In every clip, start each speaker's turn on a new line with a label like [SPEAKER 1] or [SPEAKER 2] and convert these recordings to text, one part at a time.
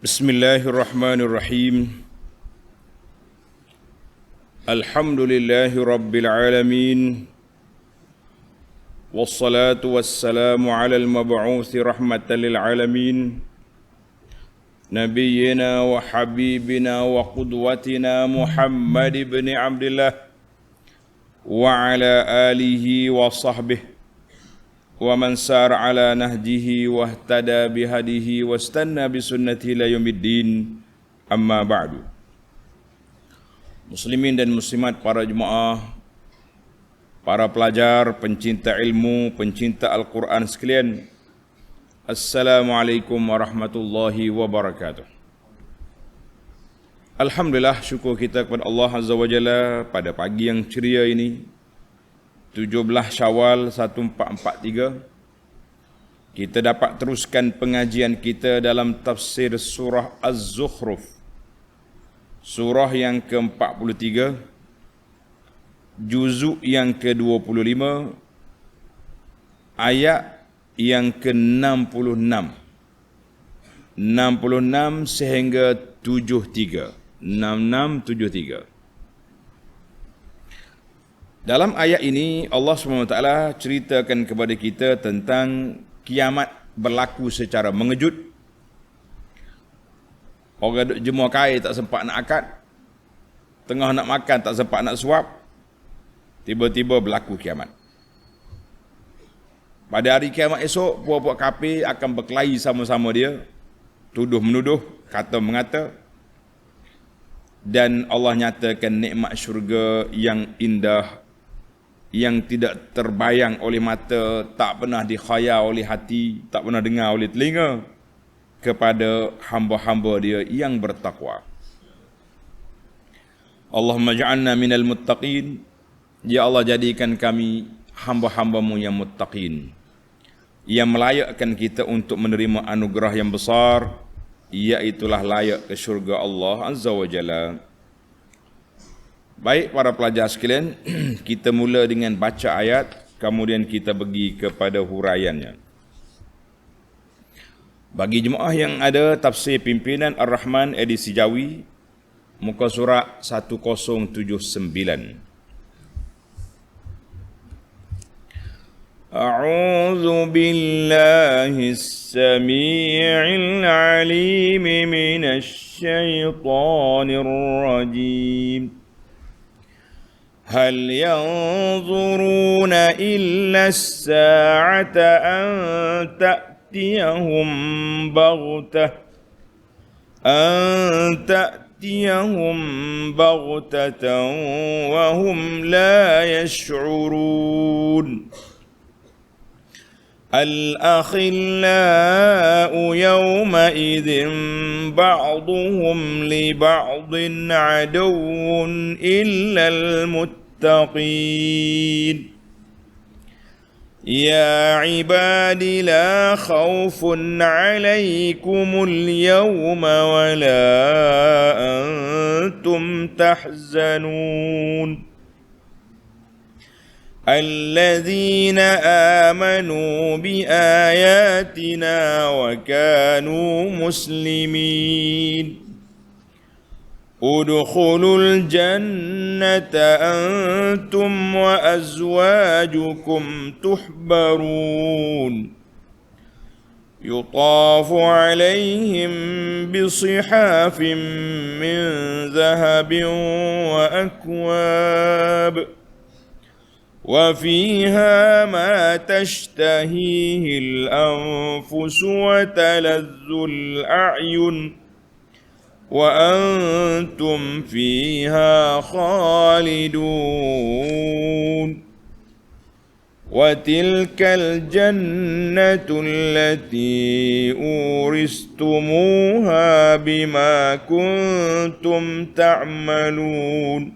[SPEAKER 1] Bismillahirrahmanirrahim. Alhamdulillahi rabbil alamin. Wassalatu wassalamu ala al-mab'uthi rahmatan lil alamin. Nabiyyina wa habibina wa qudwatina Muhammad ibn Abdullah wa ala alihi wa sahbihi wa man sar ala nahjihi wa ihtada bihadihi wa istanna bisunnatihi ila yaumiddin, amma ba'du. Muslimin dan muslimat, para jemaah, para pelajar, pencinta ilmu, pencinta Al-Quran sekalian, Assalamualaikum warahmatullahi wabarakatuh. Alhamdulillah, syukur kita kepada Allah Azza wa Jalla pada pagi yang ceria ini, 17 Syawal 1443, kita dapat teruskan pengajian kita dalam tafsir surah Az-Zukhruf, surah yang ke-43, juzuk yang ke-25, ayat yang ke-66, 66 sehingga 73, 66-73. Dalam ayat ini Allah SWT ceritakan kepada kita tentang kiamat berlaku secara mengejut. Orang duduk jemur kain tak sempat nak akad, tengah nak makan tak sempat nak suap, tiba-tiba berlaku kiamat. Pada hari kiamat esok, puak-puak kafir akan berkelahi sama-sama dia, tuduh-menuduh, kata-mengata, dan Allah nyatakan nikmat syurga yang indah, yang tidak terbayang oleh mata, tak pernah dikhayal oleh hati, tak pernah dengar oleh telinga, kepada hamba-hamba dia yang bertakwa. Allahumma ja'alna minal muttaqin. Ya Allah, jadikan kami hamba-hambamu yang muttaqin, yang melayakkan kita untuk menerima anugerah yang besar, iaitulah layak ke syurga Allah Azza wa Jalla. Baik para pelajar sekalian, kita mula dengan baca ayat, kemudian kita pergi kepada huraiannya. Bagi jemaah yang ada tafsir pimpinan Ar-Rahman edisi Jawi, muka surat 1079. A'udzu billahi as-sami'il 'alim minasy syaithanir rajim. هل ينظرون إلا الساعة أن تأتيهم بغتة وهم لا يشعرون. الأخلاء يومئذ بعضهم لبعض عدو إلا المتقين. يا عباد لا خوف عليكم اليوم ولا أنتم تحزنون. الذين آمنوا بآياتنا وكانوا مسلمين ادخلوا الجنة أنتم وأزواجكم تحبرون يطاف عليهم بصحاف من ذهب وأكواب وفيها ما تشتهيه الأنفس وتلذ الأعين وأنتم فيها خالدون. وتلك الجنة التي أورثتموها بما كنتم تعملون.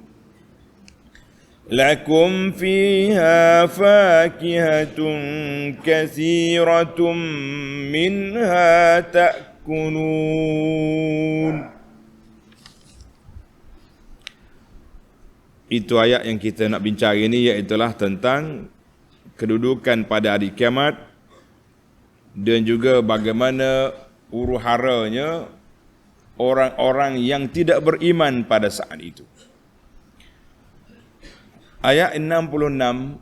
[SPEAKER 1] لكم فيها فاكهة كثيرة منها تأكلون. Itu ayat yang kita nak bincang ini, iaitulah tentang kedudukan pada hari kiamat dan juga bagaimana huru-haranya orang-orang yang tidak beriman pada saat itu. Ayat 66,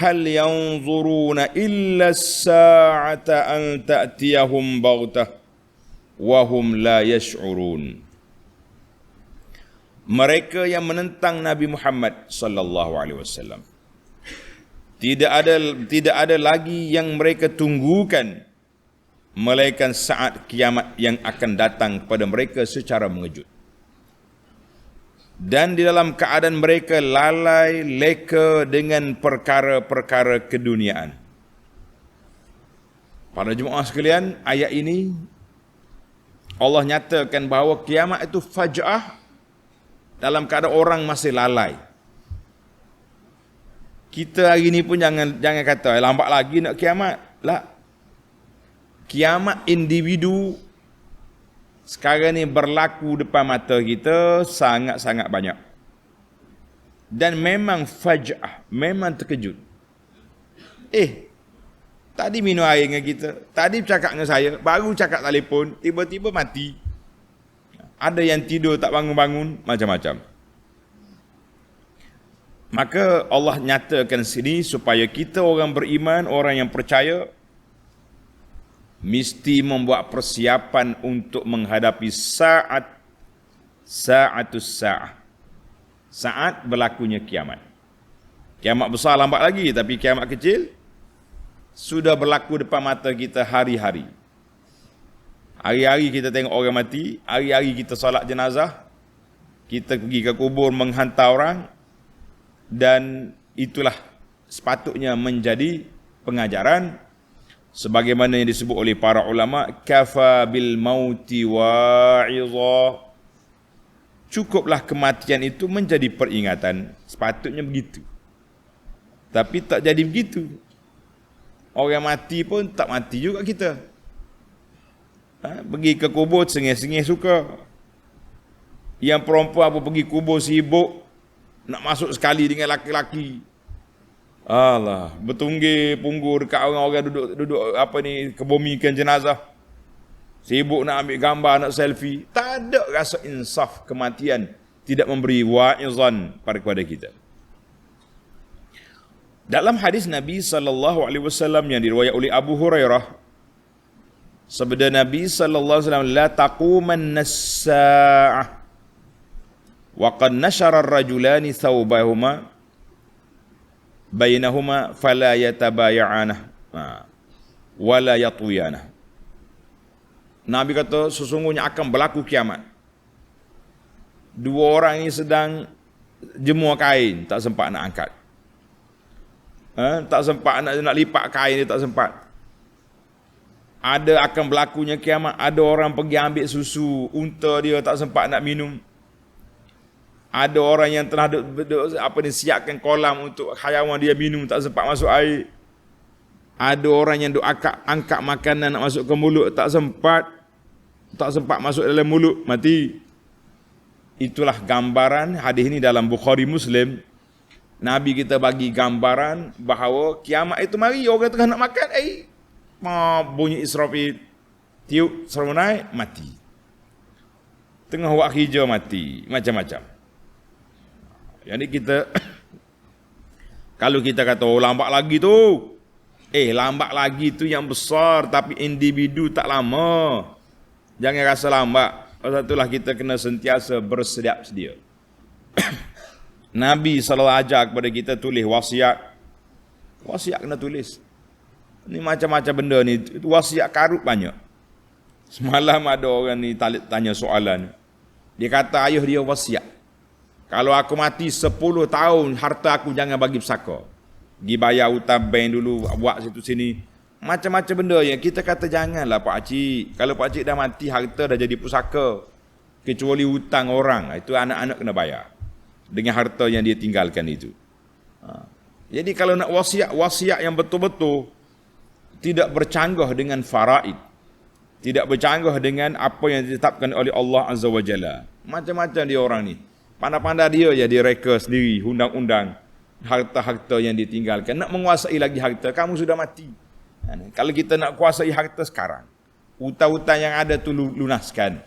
[SPEAKER 1] hal yanzuruna illa as-sa'ata an ta'tiyahum baghtah wa hum la yash'urun. Mereka yang menentang Nabi Muhammad sallallahu alaihi wasallam, tidak ada lagi yang mereka tunggukan melainkan saat kiamat yang akan datang kepada mereka secara mengejut. Dan di dalam keadaan mereka lalai leka dengan perkara-perkara keduniaan. Para jemaah sekalian, ayat ini Allah nyatakan bahawa kiamat itu faj'ah dalam keadaan orang masih lalai. Kita hari ini pun jangan kata lambat lagi nak kiamat. Lah. Kiamat individu sekarang ni berlaku depan mata kita sangat-sangat banyak. Dan memang faj'ah, memang terkejut. Tadi minum air dengan kita, tadi bercakap dengan saya, baru cakap telefon, tiba-tiba mati. Ada yang tidur tak bangun-bangun, macam-macam. Maka Allah nyatakan sini supaya kita orang beriman, orang yang percaya, mesti membuat persiapan untuk menghadapi sa'atus sa'ah. Saat berlakunya kiamat. Kiamat besar lambat lagi, tapi kiamat kecil sudah berlaku depan mata kita hari-hari. Hari-hari kita tengok orang mati, hari-hari kita solat jenazah, kita pergi ke kubur menghantar orang, dan itulah sepatutnya menjadi pengajaran sebagaimana yang disebut oleh para ulama, kafa bil mauti wa'idha. Cukuplah kematian itu menjadi peringatan. Sepatutnya begitu. Tapi tak jadi begitu. Orang mati pun tak mati juga kita. Pergi ke kubur sengih-sengih suka. Yang perempuan pun pergi kubur sibuk nak masuk sekali dengan laki-laki. Allah, bertunggih punggur dekat orang-orang duduk kebumikan jenazah. Sibuk nak ambil gambar, nak selfie. Tak ada rasa insaf kematian. Tidak memberi wa'izan kepada kita. Dalam hadis Nabi SAW yang diriwayat oleh Abu Hurairah, sabda Nabi SAW, la taqumanna as-sa'ah wa qad nashara ar-rajulani thawbahuma bainahuma fala yatabaya'ana wala yatwiyana. Nabi kata sesungguhnya akan berlaku kiamat. Dua orang ini sedang jemur kain, tak sempat nak angkat. Tak sempat nak lipat kain, dia tak sempat. Ada akan berlakunya kiamat, ada orang pergi ambil susu unta dia, tak sempat nak minum. Ada orang yang telah siapkan kolam untuk hayawan dia minum, tak sempat masuk air. Ada orang yang angkat makanan nak masuk ke mulut, tak sempat masuk dalam mulut, mati. Itulah gambaran hadis ini dalam Bukhari Muslim. Nabi kita bagi gambaran bahawa kiamat itu mari, orang tengah nak makan, bunyi Israfil, tiup serenai, mati. Tengah buat hijau, mati, macam-macam. Jadi kita kalau kita kata lambat lagi tu, lambat lagi tu yang besar, tapi individu tak lama. Jangan rasa lambat. Pasal itulah kita kena sentiasa bersedia sedia. Nabi SAW ajar kepada kita tulis wasiat. Wasiat kena tulis. Ni macam-macam benda ni, wasiat karut banyak. Semalam ada orang ni tanya soalan. Dia kata ayah dia wasiat, kalau aku mati 10 tahun, harta aku jangan bagi pesaka. Pergi bayar hutang bank dulu, buat situ sini. Macam-macam benda yang kita kata janganlah Pak Cik. Kalau Pak Cik dah mati, harta dah jadi pusaka. Kecuali hutang orang, itu anak-anak kena bayar dengan harta yang dia tinggalkan itu. Jadi kalau nak wasiat yang betul-betul tidak bercanggah dengan faraid, tidak bercanggah dengan apa yang ditetapkan oleh Allah Azza wa Jalla. Macam-macam dia orang ni. Pandai-pandai dia reka sendiri undang-undang harta-harta yang ditinggalkan. Nak menguasai lagi harta, kamu sudah mati. Kalau kita nak kuasai harta sekarang, hutang-hutang yang ada tu lunaskan.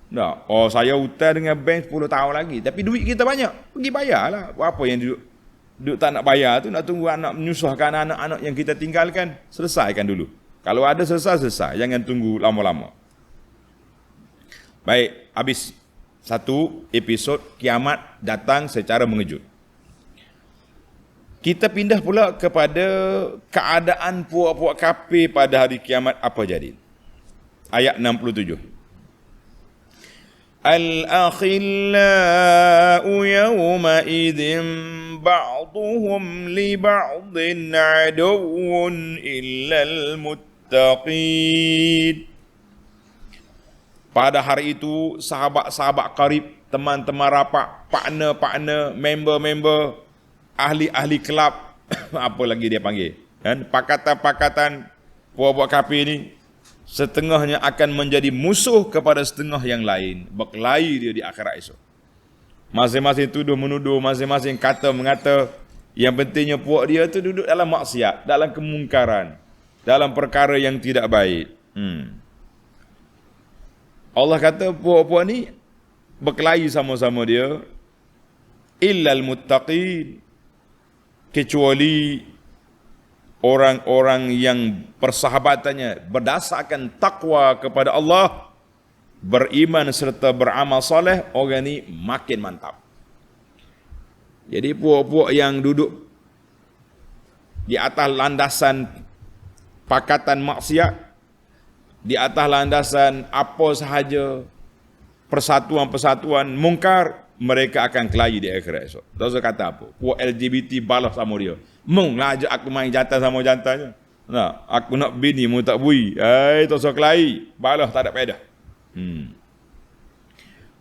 [SPEAKER 1] Tak. Oh, saya hutang dengan bank 10 tahun lagi. Tapi duit kita banyak. Pergi bayarlah. Apa yang duduk tak nak bayar tu, nak tunggu anak menyusahkan anak-anak yang kita tinggalkan. Selesaikan dulu. Kalau ada selesai. Jangan tunggu lama-lama. Baik, habis satu episod kiamat datang secara mengejut. Kita pindah pula kepada keadaan puak-puak kafir pada hari kiamat apa jadi. Ayat 67. Al-akhillau yawma idzin ba'duhum li ba'din aduwwun illal muttaqin. Pada hari itu sahabat-sahabat karib, teman-teman rapat, partner-partner, member-member, ahli-ahli kelab, apa lagi dia panggil, kan? Pakatan-pakatan puak-puak kafir ni setengahnya akan menjadi musuh kepada setengah yang lain. Berkelahi dia di akhirat esok. Masing-masing tuduh menuduh, masing-masing kata mengata. Yang pentingnya puak dia tu duduk dalam maksiat, dalam kemungkaran, dalam perkara yang tidak baik. Allah kata puak-puak ni berkelahi sama-sama dia. Illal muttaqin, kecuali orang-orang yang persahabatannya berdasarkan takwa kepada Allah, beriman serta beramal soleh, orang ni makin mantap. Jadi puak-puak yang duduk di atas landasan pakatan maksiat, di atas landasan apa sahaja persatuan-persatuan mungkar, mereka akan kelahi di akhirat esok. Tak usah kata apa. Puak LGBT balas sama dia. Mung lah ajak aku main jantan sama jantannya. Nah, aku nak bini mu tak bui. Tak usah kelahi. Balas tak ada faedah.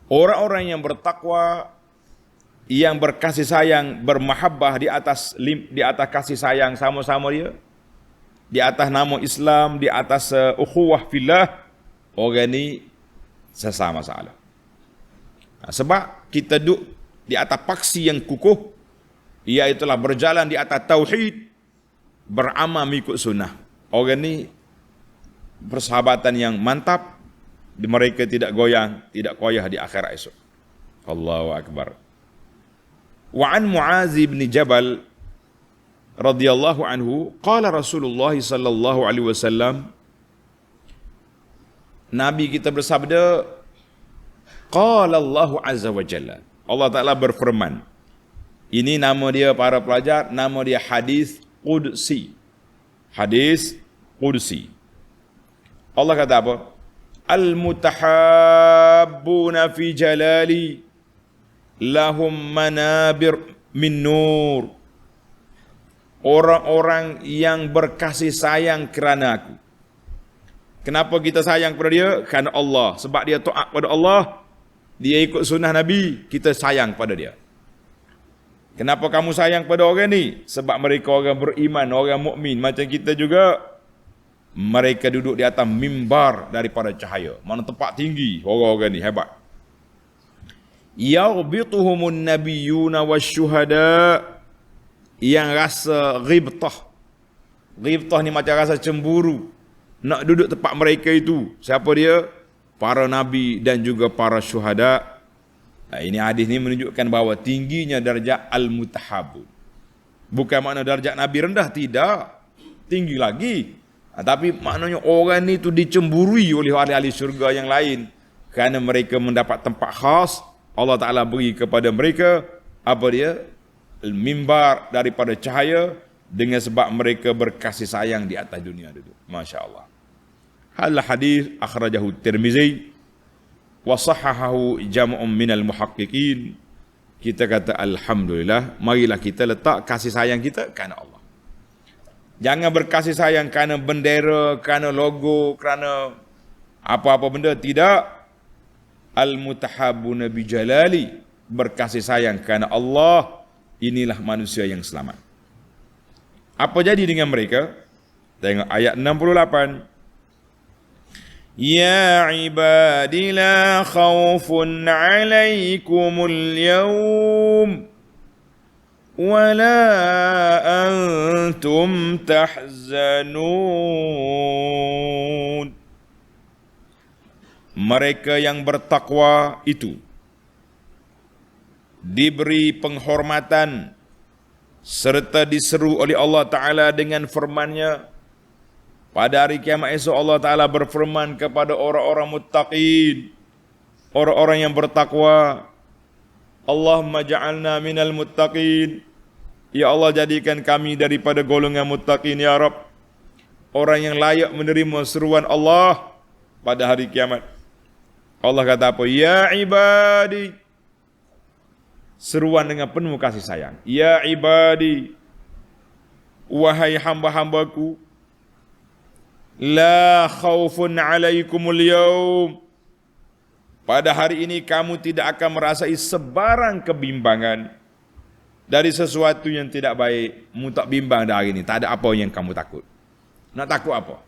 [SPEAKER 1] Orang-orang yang bertakwa, yang berkasih sayang, bermahabbah di atas kasih sayang sama-sama dia, di atas nama Islam, di atas ukhuwah fillah, orang ni sesama salah. Sebab kita duduk di atas paksi yang kukuh, iaitulah berjalan di atas tauhid, beramal mengikut sunnah. Orang ni persahabatan yang mantap, mereka tidak goyang, tidak koyah di akhirat esok. Allahu Akbar. Wa an Muaz bin Jabal radhiyallahu anhu, qala Rasulullah sallallahu alaihi wasallam, Nabi kita bersabda, qala Allah azza wa jalla, Allah Taala berfirman. Ini nama dia para pelajar, nama dia hadis qudsi. Hadis qudsi. Allah kata apa? Al-mutahabbuna fi jalali lahum manabir min nur. Orang-orang yang berkasih sayang kerana aku. Kenapa kita sayang kepada dia? Kerana Allah. Sebab dia taat pada Allah, dia ikut sunnah Nabi, kita sayang pada dia. Kenapa kamu sayang pada orang ni? Sebab mereka orang beriman, orang mukmin macam kita juga. Mereka duduk di atas mimbar daripada cahaya. Mana tempat tinggi orang-orang ni, hebat. Yarbituhumun nabiyyuna wasyuhada, yang rasa ghibtah. Ghibtah ni macam rasa cemburu, nak duduk tempat mereka itu. Siapa dia? Para nabi dan juga para syuhada. Ini hadis ni menunjukkan bahawa tingginya darjat al-mutahabun. Bukan makna darjat nabi rendah, tidak. Tinggi lagi. Tapi maknanya orang ni tu dicemburui oleh ahli-ahli syurga yang lain kerana mereka mendapat tempat khas. Allah Ta'ala beri kepada mereka apa dia? Mimbar daripada cahaya, dengan sebab mereka berkasih sayang di atas dunia itu. Masya Allah. Hal hadis akhrajahu Tirmizi wa sahahahu jam'un minal muhaqqiqin. Kita kata alhamdulillah, marilah kita letak kasih sayang kita kerana Allah. Jangan berkasih sayang kerana bendera, kerana logo, kerana apa-apa benda, tidak. Al-mutahabbuna bi jalali, berkasih sayang kerana Allah. Inilah manusia yang selamat. Apa jadi dengan mereka? Tengok ayat 68. Ya ibadi la khawfun alaikumul yawm wa la antum tahzanun. mereka yang bertakwa itu diberi penghormatan serta diseru oleh Allah Ta'ala dengan firman-Nya. Pada hari kiamat esok Allah Ta'ala berfirman kepada orang-orang muttaqin, orang-orang yang bertakwa, Allahumma ja'alna minal muttaqin. Ya Allah, jadikan kami daripada golongan muttaqin ya Rabb, orang yang layak menerima seruan Allah pada hari kiamat. Allah kata apa? Ya ibadi, seruan dengan penuh kasih sayang. Ya ibadi, wahai hamba-hambaku, la khaufun alaikumul yaum, pada hari ini kamu tidak akan merasai sebarang kebimbangan dari sesuatu yang tidak baik. Mu tak bimbang dah hari ini, tak ada apa yang kamu takut. Nak takut apa?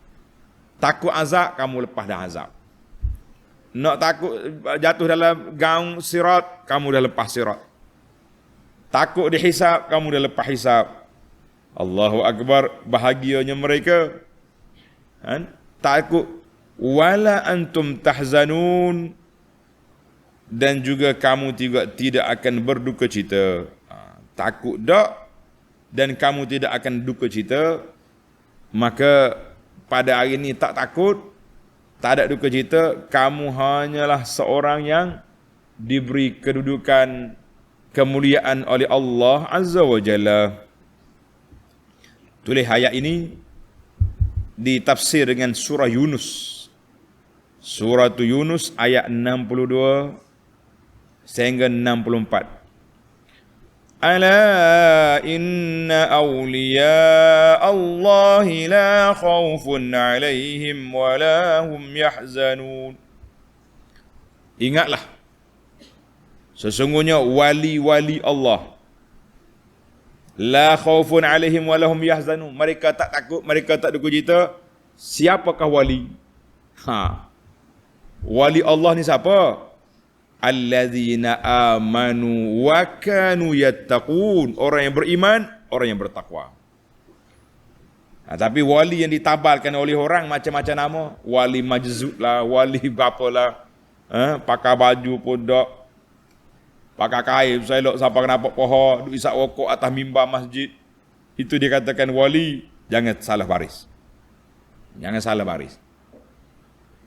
[SPEAKER 1] Takut azab, kamu lepas dah azab. Nak takut jatuh dalam gaung sirat, kamu dah lepas sirat. Takut dihisab, kamu dah lepas hisab. Allahu Akbar, bahagianya mereka. Takut wala antum tahzanun, dan juga kamu tidak akan berduka cita. Takut dak dan kamu tidak akan duka cita. Maka pada hari ini tak takut, tak ada duka cita, kamu hanyalah seorang yang diberi kedudukan kemuliaan oleh Allah Azza wa Jalla. Tulis ayat ini ditafsir dengan surah Yunus. Surah Yunus ayat 62 sehingga 64. Ala inna awliya Allahi la khawfun alaihim wa la hum yahzanun. Ingatlah, sesungguhnya wali-wali Allah, la khawfun alaihim wa la hum yahzanun, mereka tak takut, mereka tak duka cita. Siapakah wali? Wali Allah ni siapa? Allazina amanu wa kanu yattaqun, orang yang beriman, orang yang bertakwa. Tapi wali yang ditabalkan oleh orang macam-macam nama, wali majzub lah, wali bapalah, pakai baju pun dak, pakai kain selok sampai nampak pohon, duk isap rokok atas mimbar masjid, itu dikatakan wali. Jangan salah baris, jangan salah baris.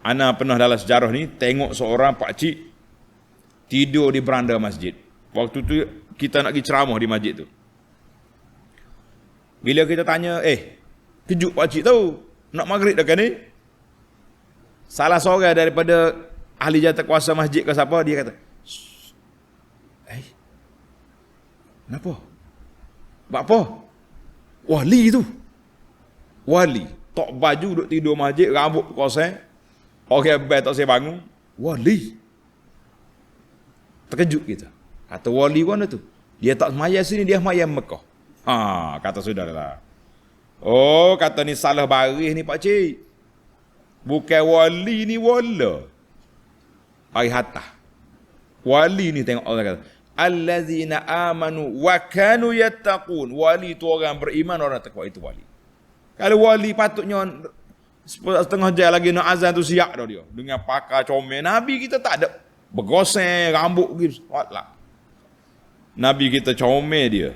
[SPEAKER 1] Ana pernah dalam sejarah ni tengok seorang pakcik tidur di beranda masjid. Waktu tu kita nak pergi ceramah di masjid tu. Bila kita tanya, kejut pakcik tahu, nak maghrib dah kan ni? Salah seorang daripada ahli jawatan kuasa masjid ke siapa, dia kata, kenapa? Buat apa? Wali tu. Wali. Tok baju duduk tidur masjid, rambut kosong. Orang bel tak saya bangun. Wali. Terkejut kita. Kata wali mana tu? Dia tak semayang sini, dia semayang Mekah. Kata saudara. Oh, kata ni salah baris ni pakcik. Bukan wali ni wala. Hari hatta. Wali ni tengok Allah kata, allazina amanu wa kanu yattaqun. Wali tu orang beriman, orang takwa, itu wali. Kalau wali patutnya setengah jam lagi nak azan tu siap dah dia. Dengan pakai comel. Nabi kita tak ada bergoseng rambut gitu. Nabi kita comel dia.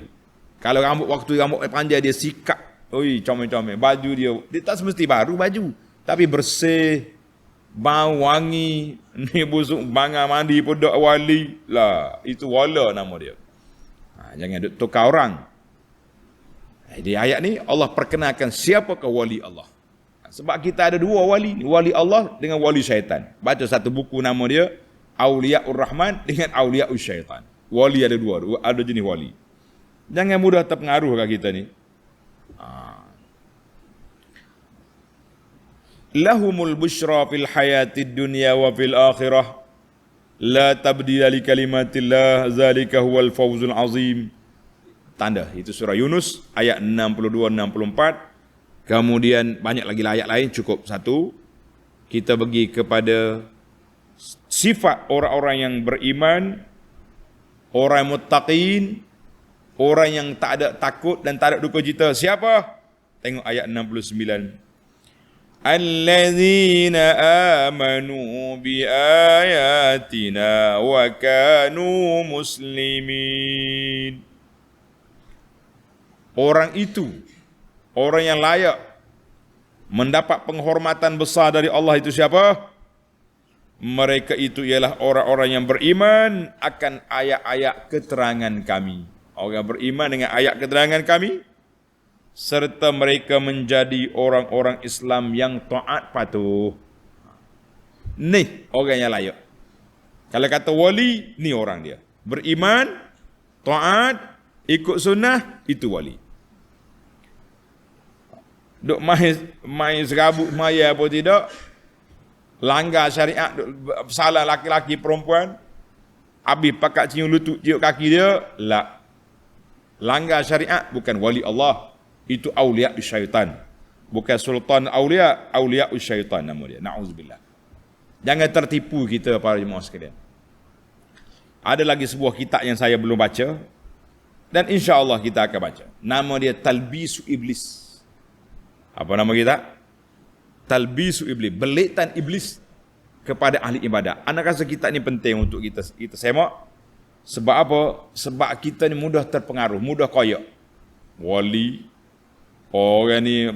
[SPEAKER 1] Kalau waktu rambut panjang dia sikat. Oi, comel-comel. Baju dia tak semesti baru baju, tapi bersih, bau wangi. Ni busuk bangang mandi pun dak wali lah. Itu wala nama dia. Jangan duk tukar orang. Di ayat ni Allah perkenalkan siapakah wali Allah. Sebab kita ada dua wali, wali Allah dengan wali syaitan. Baca satu buku nama dia Auliyaur Rahman dengan Auliyaus Syaitan. Wali ada dua, ada jenis wali. Jangan mudah terpengaruh kat kita ni. Lahumul busyra fil hayatid dunya wa fil akhirah. La tabdila li kalimatillah, zalika huwal fawzul azim. Tanda, itu surah Yunus ayat 62-64. Kemudian banyak lagi ayat lain, cukup satu. Kita pergi kepada sifat orang-orang yang beriman, orang yang muttaqin, orang yang tak ada takut dan tak ada duka cita. Siapa? Tengok ayat 69. alladzina amanu bi ayatina wa kanu muslimin. Orang itu, orang yang layak mendapat penghormatan besar dari Allah itu siapa? Mereka itu ialah orang-orang yang beriman akan ayat-ayat keterangan kami. Orang yang beriman dengan ayat keterangan kami, serta mereka menjadi orang-orang Islam yang taat patuh. Ni orang yang layak. Kalau kata wali, ni orang dia. Beriman, taat, ikut sunnah, itu wali. Duk main serabut maya apa tidak, langgar syariat, salah laki-laki perempuan, habis pakat cium lutut, cium kaki dia, la. Langgar syariat bukan wali Allah, itu awliya syaitan. Bukan sultan awliya, awliya syaitan nama dia. Na'udzubillah. Jangan tertipu kita para jemaah sekalian. Ada lagi sebuah kitab yang saya belum baca, dan insya-Allah kita akan baca. Nama dia Talbisu Iblis. Apa nama kita? Talbisu Iblis, belitan iblis kepada ahli ibadah. Anak rasa kita ni penting untuk kita semak. Sebab apa? Sebab kita ni mudah terpengaruh, mudah koyak. Wali, orang ni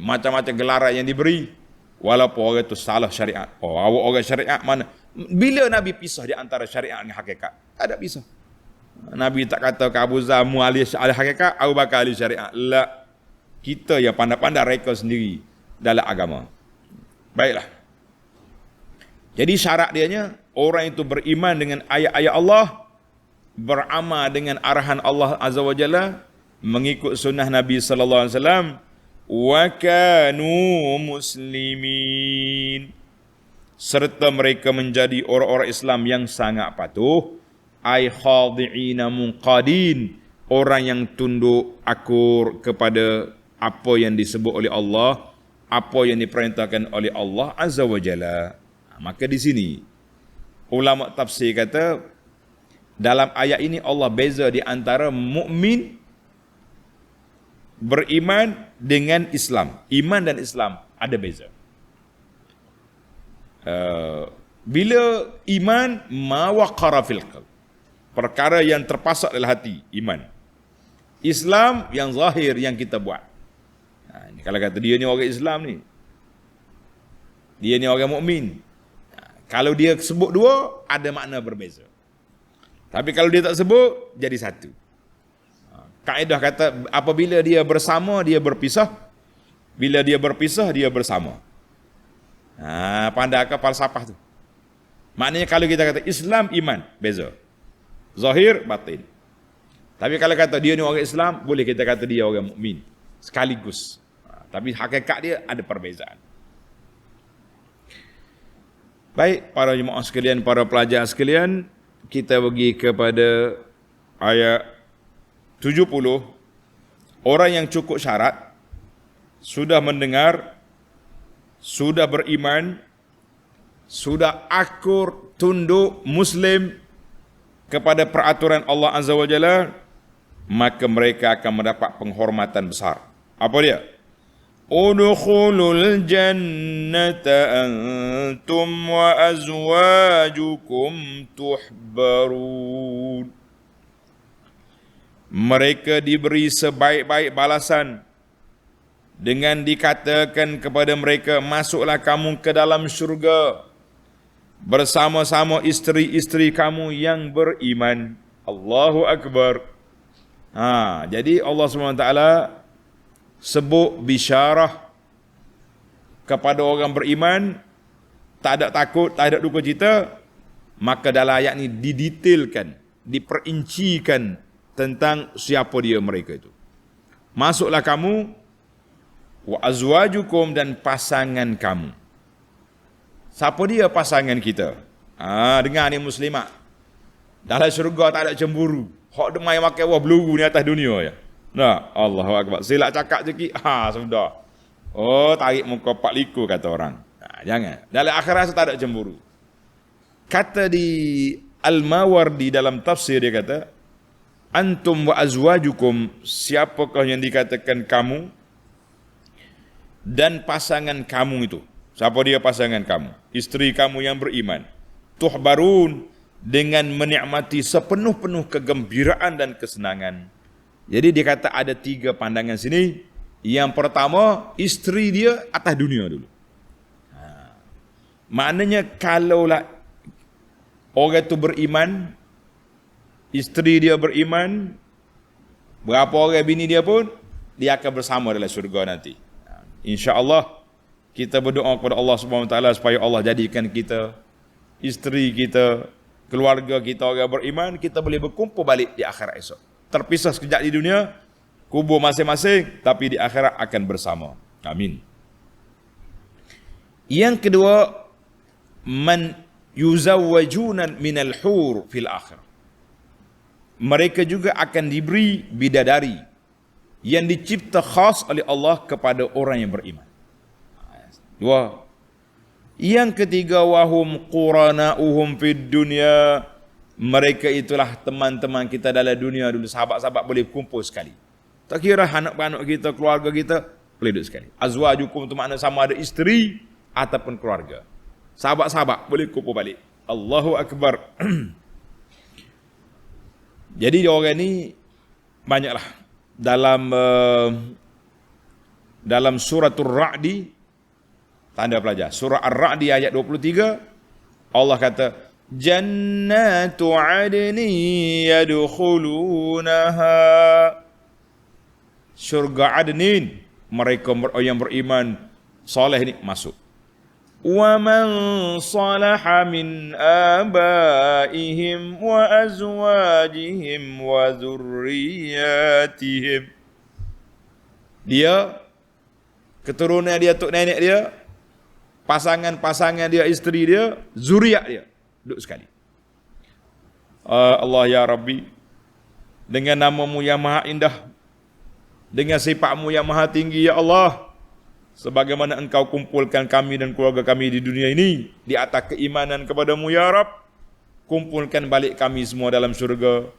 [SPEAKER 1] macam-macam gelaran yang diberi, walaupun orang tu salah syariat. Oh, awak orang syariat mana? Bila Nabi pisah di antara syariat dengan hakikat? Tak ada pisah. Nabi tak kata ke Abu Zar ahli hakikat, Abu Bakar ahli syariat. La. Kita yang pandai-pandai reka sendiri dalam agama. Baiklah. Jadi syarat dianya, orang itu beriman dengan ayat-ayat Allah, beramal dengan arahan Allah Azza wa Jalla, mengikut sunnah Nabi sallallahu alaihi wasallam, wa kanu muslimin, serta mereka menjadi orang-orang Islam yang sangat patuh, ay khadi'ina munqadin, orang yang tunduk akur kepada apa yang disebut oleh Allah, apa yang diperintahkan oleh Allah Azza wa Jalla. Maka di sini ulama tafsir kata, dalam ayat ini Allah beza di antara mukmin beriman dengan Islam. Iman dan Islam ada beza. Bila iman ma waqara fil qalb, perkara yang terpasak dalam hati, iman. Islam yang zahir yang kita buat. Ini kalau kata dia ni orang Islam ni, dia ni orang mukmin. Kalau dia sebut dua, ada makna berbeza. Tapi kalau dia tak sebut, jadi satu. Kaedah kata, apabila dia bersama, dia berpisah. Bila dia berpisah, dia bersama. Pandai ke falsafah tu. Maknanya kalau kita kata Islam, iman, beza. Zahir, batin. Tapi kalau kata dia ni orang Islam, boleh kita kata dia orang mukmin sekaligus. Tapi hakikat dia ada perbezaan. Baik, para jemaah sekalian, para pelajar sekalian, kita pergi kepada ayat 70. Orang yang cukup syarat, sudah mendengar, sudah beriman, sudah akur, tunduk, muslim kepada peraturan Allah Azza wa Jalla, maka mereka akan mendapat penghormatan besar. Apa dia? Udkhulul jannata antum wa azwajukum tuhbarun. Mereka diberi sebaik-baik balasan dengan dikatakan kepada mereka, masuklah kamu ke dalam syurga bersama-sama isteri-isteri kamu yang beriman. Allahu Akbar. Jadi Allah SWT sebut bisyarah kepada orang beriman, tak ada takut, tak ada duka cita. Maka dalam ayat ni didetailkan, diperincikan tentang siapa dia mereka itu. Masuklah kamu, wa azwajukum, dan pasangan kamu. Siapa dia pasangan kita? Dengar ni muslimat. Dalam syurga tak ada cemburu. Hak dia main makan buah beluru ni atas dunia ya. Nah, Allahu Akbar. Silap cakap sikit, sudah. Oh, tarik muka pak liku kata orang. Jangan. Dalam akhirat tak ada cemburu. Kata di Al-Mawardi dalam tafsir, dia kata, antum wa azwajukum, siapakah yang dikatakan kamu dan pasangan kamu itu. Siapa dia pasangan kamu? Isteri kamu yang beriman. Tuhbarun, dengan menikmati sepenuh-penuh kegembiraan dan kesenangan. Jadi dia kata ada 3 pandangan sini. Yang pertama, isteri dia atas dunia dulu. Maknanya kalaulah orang itu beriman, isteri dia beriman, berapa orang bini dia pun, dia akan bersama dalam syurga nanti. InsyaAllah, kita berdoa kepada Allah SWT supaya Allah jadikan kita, isteri kita, keluarga kita orang beriman, kita boleh berkumpul balik di akhirat esok. Terpisah sekejap di dunia, kubur masing-masing, tapi di akhirat akan bersama. Amin. Yang kedua, man yuzawwajuna minal hur fil akhirah. Mereka juga akan diberi bidadari yang dicipta khas oleh Allah kepada orang yang beriman. 2. Yang ketiga, wahum qurana'uhum fid dunya. Mereka itulah teman-teman kita dalam dunia dulu. Sahabat-sahabat boleh kumpul sekali. Tak kira anak-anak kita, keluarga kita, boleh duduk sekali. Azwajukum itu makna sama ada isteri ataupun keluarga. Sahabat-sahabat boleh kumpul balik. Allahu Akbar. Jadi orang ni banyaklah. Dalam suratul Ra'di, tanda pelajar. Surah Ar-Ra'di ayat 23, Allah kata, Jannatu adni yadkhulunaha. Syurga Adnin, mereka yang beriman soleh ni masuk. Wa man salaha min abaihim wa azwajihim wa dzurriyyatihim. Dia, keturunan dia, tok nenek dia, pasangan-pasangan dia, isteri dia, zuriat dia, duduk sekali. Allah ya Rabbi, dengan namamu yang maha indah, dengan sifatmu yang maha tinggi ya Allah, sebagaimana engkau kumpulkan kami dan keluarga kami di dunia ini di atas keimanan kepadamu ya Rabb, kumpulkan balik kami semua dalam syurga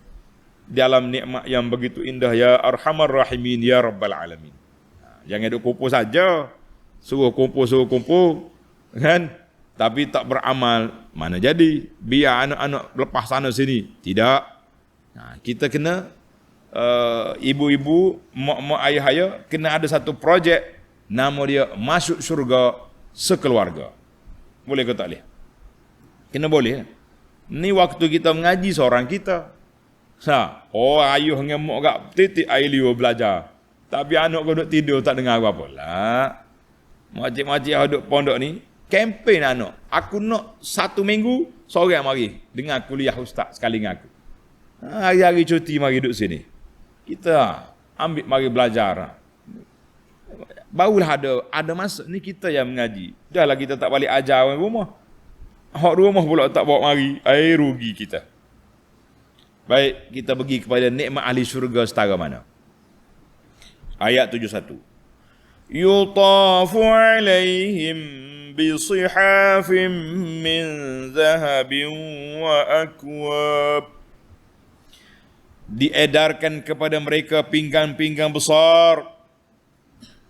[SPEAKER 1] dalam nikmat yang begitu indah ya Arhamar Rahimin ya Rabbal Alamin. Jangan duduk kumpul saja, suruh kumpul kan, tapi tak beramal, mana jadi? Biar anak-anak lepas sana sini. Tidak. Kita kena ibu-ibu, mak-mak, ayah-ayah kena ada satu projek, nama dia masuk syurga sekeluarga. Boleh ke tak boleh? Kena boleh. Ni waktu kita mengaji seorang kita. Ayuh dengan mak gak titik air liur belajar. Tapi anak kau duduk tidur tak dengar apa-apa lah. Makcik-makcik yang duduk pondok ni, kempen anak. Aku nak 1 minggu, seorang mari dengar kuliah ustaz sekali dengan aku. Hari-hari cuti mari duduk sini. Kita ambil mari belajar. Barulah ada masa ni kita yang mengaji. Dahlah kita tak balik ajar orang rumah. Hak rumah pula tak bawa mari, rugi kita. Baik, kita pergi kepada nikmat ahli syurga setara mana. Ayat 71. Yutafu alaihim bisihafim min zahabin wa akwab. Diedarkan kepada mereka pinggan-pinggan besar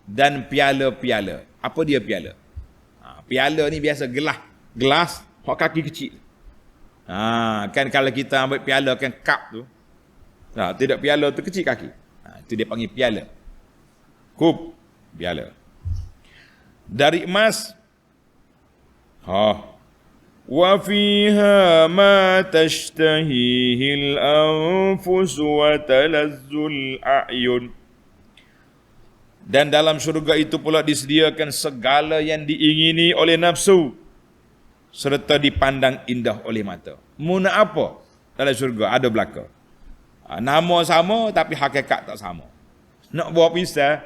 [SPEAKER 1] dan piala-piala. Apa dia piala? Piala ni biasa gelas hak kaki kecil. Kan kalau kita ambil piala kan cup tu. Tidak, piala tu kecil kaki. Itu dia panggil piala. Kup, piala. Dari emas. Wa fiha ma tashtahihil anfus wa talazzul a'yun. Dan dalam syurga itu pula disediakan segala yang diingini oleh nafsu serta dipandang indah oleh mata. Muna apa? Dalam syurga ada belaka. Nama sama tapi hakikat tak sama. Nak buat pisah,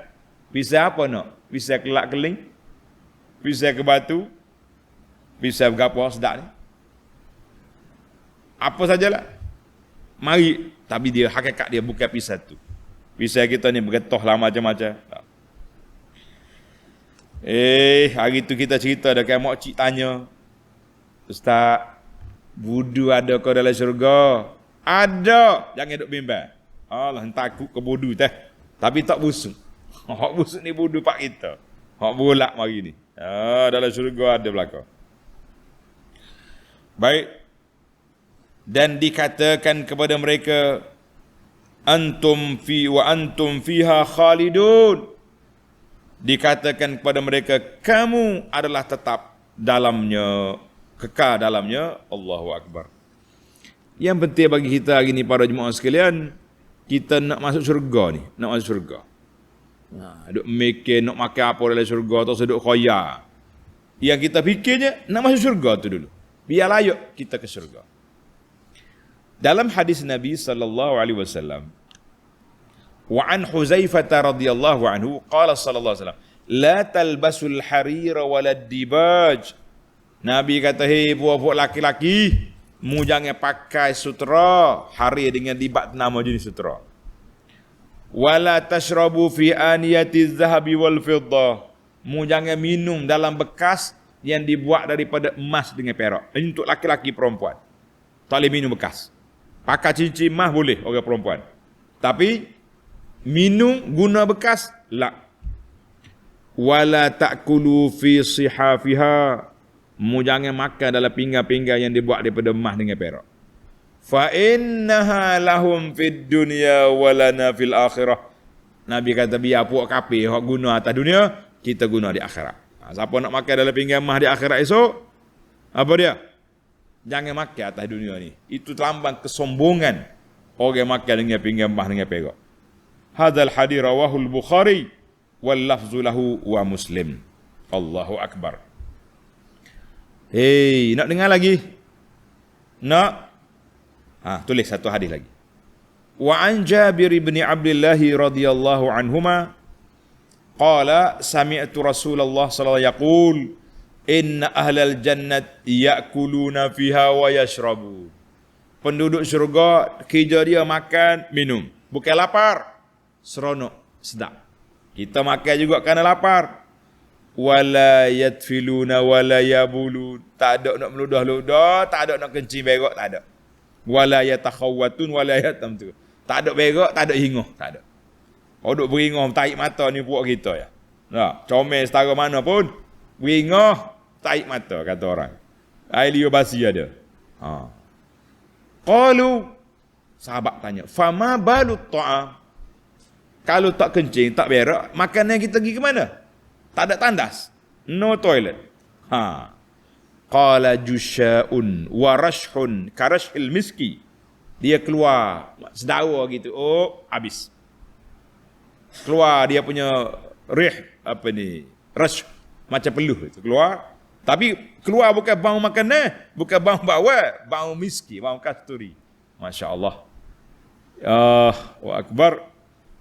[SPEAKER 1] pisah apa nak? Pisah kelak keling, pisah ke batu, pisah berapa sedap ni. Apa sajalah. Mari, tapi dia hakikat dia bukan pisah tu. Pisah kita ni bergetoh lah macam-macam. Hari tu kita cerita dekat makcik tanya, Ustaz, budu ada kau dalam syurga? Ada. Jangan duk bimbang. Allah takut ke budu teh. Tapi tak busuk. Hak busuk ni budu pak kita. Hak bolak mari ni. Dalam syurga ada belaka. Baik. Dan dikatakan kepada mereka, antum fiha khalidun. Dikatakan kepada mereka, kamu adalah tetap dalamnya, kekal dalamnya. Allahu Akbar. Yang penting bagi kita hari ni para jemaah sekalian, kita nak masuk syurga ni, nak masuk syurga. Duk mikir nak makan apa dalam syurga atau seduk khoya. Yang kita fikirnya nak masuk syurga tu dulu. Biar layak kita ke syurga. Dalam hadis Nabi sallallahu alaihi wasallam, wa an Huzaifah radhiyallahu anhu qala sallallahu alaihi wasallam, la talbasul harira walad dibaj. Nabi kata, hei puak-puak laki-laki, mu jangan pakai sutera harir dengan dibat nama jenis sutera. Wala tashrabu fi aniyati zahabi wal fiddah. Mu jangan minum dalam bekas yang dibuat daripada emas dengan perak. Ini untuk laki-laki perempuan. Tak boleh minum bekas. Pakai cincin emas boleh orang perempuan. Tapi minum guna bekas la. Wala ta'kulu fi sihafiha. Mu jangan makan dalam pinggan-pinggan yang dibuat daripada emas dengan perak. Fa innaha lahum fid dunya walana fil akhirah. Nabi kata biar puak kafir hak guna atas dunia, kita guna di akhirat. Siapa nak makan dalam pinggan emas di akhirat esok, apa dia? Jangan makan atas dunia ni. Itu lambang kesombongan orang makan dengan pinggan emas dengan perak. Hadzal hadis rawahu al-Bukhari wal lafzu lahu wa Muslim. Allahu akbar. Hei, nak dengar lagi? Nak? Tulis satu hadis lagi. Wa an Jabir bin Abdullah radhiyallahu anhuma qala sami'tu Rasulullah sallallahu alaihi wasallam yaqul inna ahlal jannat ya'kuluna fiha wa yashrabu. Penduduk syurga kerja dia makan, minum. Bukan lapar, seronok, sedap. Kita makan juga kerana lapar. Wala yatfiluna wala yabulun. Tak ada nak meludah-ludah, tak ada nak kencing berak, tak ada. Wala yatakhawwatun wala yatamtu. Tak ada berak, tak ada hinguh, tak ada. Duk beringoh tarik mata ni puak kita ya. Comel setara mana pun beringoh tarik mata kata orang. Air liur basi ada. Qalu, sahabat tanya, fama balut ta'am? Kalau tak kencing, tak berak, makanan kita pergi ke mana? Tak ada tandas. No toilet. Qala jusya'un wa rashhun karashil miski. Dia keluar sedawa gitu. Oh, habis. Keluar dia punya rash macam peluh itu keluar. Tapi keluar bukan bau makanan, bukan bau bawah, bau miski, bau kasturi. Masya-Allah. Wa akbar.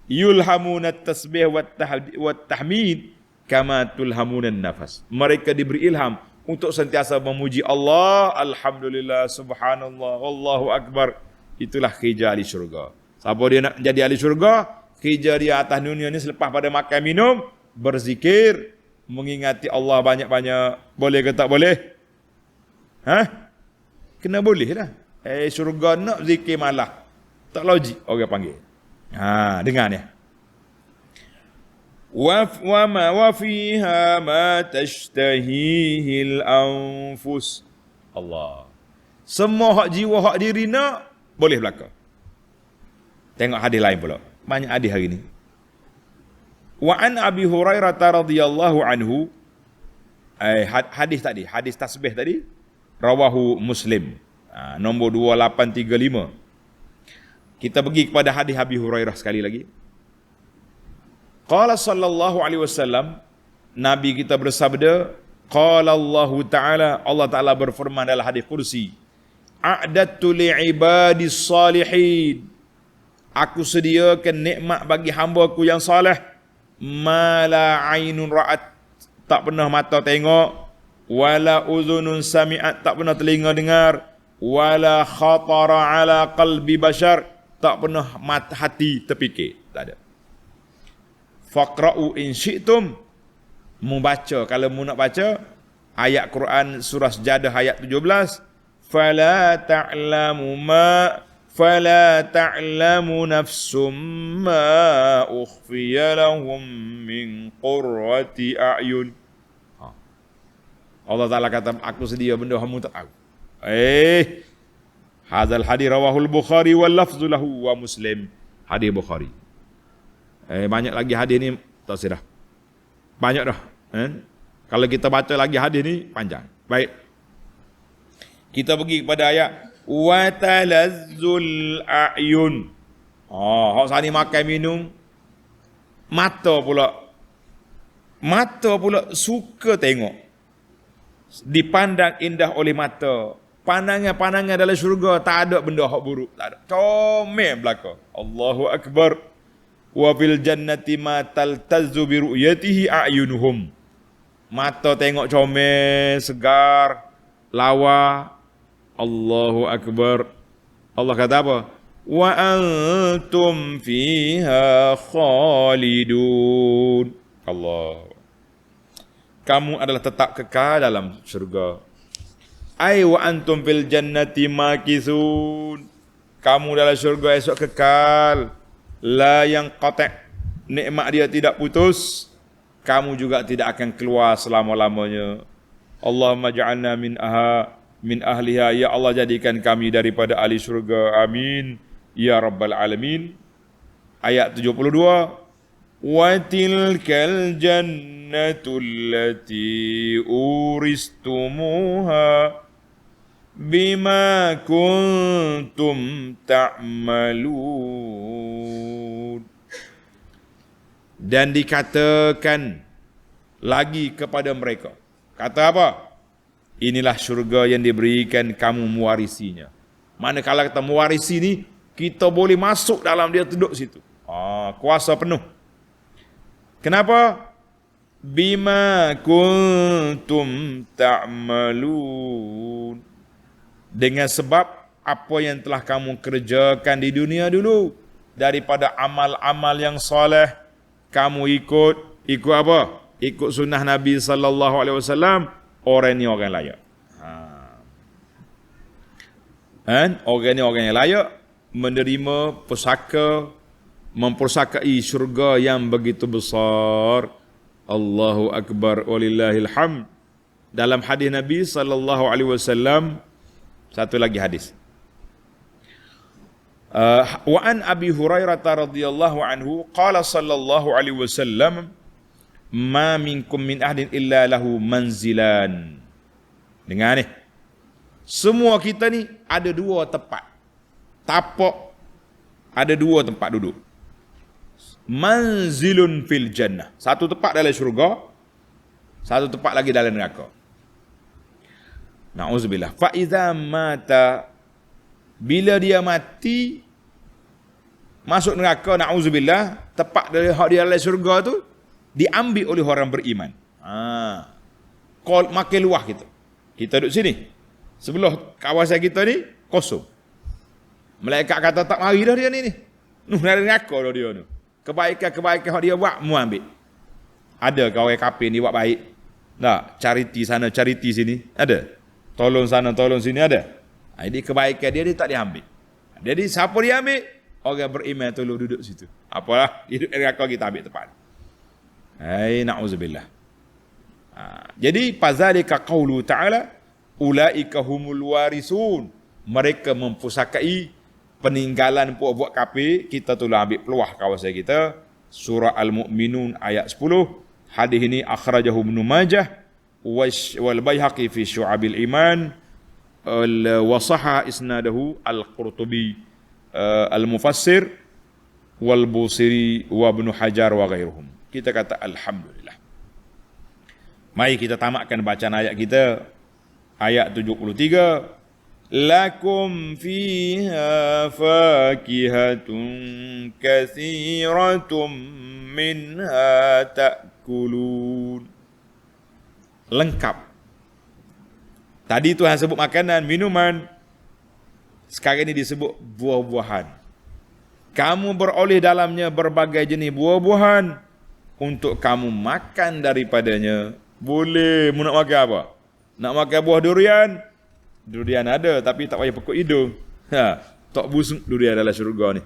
[SPEAKER 1] Yulhamuna at-tasbih wat tahmid kama tulhamunan nafas. Mereka diberi ilham untuk sentiasa memuji Allah, alhamdulillah, subhanallah, wallahu akbar. Itulah kerja ahli syurga. Siapa dia nak jadi ahli syurga? Kerja dia atas dunia ni selepas pada makan minum, berzikir, mengingati Allah banyak-banyak. Boleh ke tak boleh? Kena boleh lah. Syurga nak zikir malah. Tak logik orang panggil. Dengar ni. Wa fiha ma tashtahihil anfus. Allah. Semua hak jiwa, hak diri nak, boleh belaka. Tengok hadis lain pula. Banyak hadis hari ni. Wa an Abi Hurairah radhiyallahu anhu. Hadis tasbih tadi. Rawahu Muslim. Nombor 2835. Kita pergi kepada hadis Abi Hurairah sekali lagi. Qala sallallahu alaihi wasallam, Nabi kita bersabda, qala Allah Ta'ala, Allah Ta'ala berfirman dalam hadis kursi, a'dattu li'ibadis salihin, aku sediakan nikmat bagi hamba-Ku yang saleh, ma la ainun ra'at, tak pernah mata tengok, wala uzunun sami'at, tak pernah telinga dengar, wala khatara ala qalbi bashar, tak pernah hati terfikir, tak ada. Faqra'u in syi'tum, membaca kalau mu nak baca ayat Quran surah Sajdah ayat 17, fala ta'lamu ma فلا تعلم نفس ما أخفي لهم من قرة أعين. Allah Ta'ala kata, aku sedia benda kamu tak tahu. Hadzal hadis rawahul Bukhari wal lafzu lahu wa Muslim. Hadis Bukhari. Banyak lagi hadis ni tak sirah. Banyak dah. Kalau kita baca lagi hadis ni panjang. Baik. Kita pergi kepada ayat wa talazzul a'yun. Hak sani makan minum mata pula suka tengok. Dipandang indah oleh mata. Pandangan-pandangan dalam syurga tak ada benda hak buruk, tak ada. Comel belaka. Allahu akbar. Wa fil jannati ma taltazzu bi ru'yatihi a'yunuhum. Mata tengok comel, segar, lawa. Allahu akbar. Allah kata apa? Wa antum fiha khalidun. Allah. Kamu adalah tetap kekal dalam syurga. Ai wa antum fil jannati makisun. Kamu dalam syurga esok kekal. La yang qata'. Nikmat dia tidak putus. Kamu juga tidak akan keluar selama-lamanya. Allahumma ja'alna min ahliha. Ya Allah, jadikan kami daripada ahli syurga. Amin. Ya Rabbal Alamin. Ayat 72. Wa tilkal jannatul lati uristumuha bima kuntum ta'malun. Dan dikatakan lagi kepada mereka. Kata apa? Inilah syurga yang diberikan kamu mewarisinya. Manakala kita mewarisi ni, kita boleh masuk dalam dia, duduk situ. Kuasa penuh. Kenapa? Bima kuntum ta'malun. Dengan sebab apa yang telah kamu kerjakan di dunia dulu. Daripada amal-amal yang soleh. Kamu ikut apa? Ikut sunnah Nabi SAW. Orang ni orang layak. Orang ni orang yang layak. Menerima pusaka, mempersakai syurga yang begitu besar. Allahu akbar walillahil hamd. Dalam hadis Nabi SAW, satu lagi hadis. Wa an Abi Hurairah radhiyallahu anhu qala sallallahu alaihi wasallam ma minkum min ahdin illa lahu manzilan. Dengar ni. Semua kita ni ada dua tempat. Tapak, ada dua tempat duduk. Manzilun fil jannah. Satu tempat dalam syurga, satu tempat lagi dalam neraka. Na'udzubillah. Fa iza mata, bila dia mati masuk neraka, na'udzubillah, tempat dari hak dia dalam syurga tu diambil oleh orang beriman. Makin luah kita. Kita duduk sini. Sebelah kawasan kita ni kosong. Malaikat kata tak mari dah dia ni. Dari neraka dah dia ni. Kebaikan-kebaikan yang dia buat, mu ambil. Ada ke orang kafir ni buat baik? Tak, charity sana, charity sini. Ada. Tolong sana, tolong sini, ada. Jadi kebaikan dia tak diambil. Jadi siapa dia ambil? Orang beriman tolong duduk situ. Apalah, hidup neraka kita ambil tempat. Na'udzubillah. Jadi fazalika qaulu ta'ala ulaika humul warisun. Mereka mempusakai peninggalan buat kafir. Kita tu ambil peluah kawasan kita. Surah Al-Mu'minun ayat 10. Hadis ini akhrajahu Ibnu Majah wal Baihaqi fi Syu'abil Iman wa sahha isnadahu Al-Qurtubi Al-Mufassir wal Busiri wa Ibnu Hajar wa ghairuhum. Kita kata alhamdulillah. Mari kita tamatkan bacaan ayat kita. Ayat 73. Lakum fiha fakihatun katsiratun minha ta'kulun. Lengkap. Tadi Tuhan sebut makanan, minuman. Sekarang ini disebut buah-buahan. Kamu beroleh dalamnya berbagai jenis buah-buahan untuk kamu makan daripadanya. Boleh. Mu nak makan apa? Nak makan buah durian? Durian ada tapi tak payah pekuk hidung. tak busuk dunia dalam syurga ni.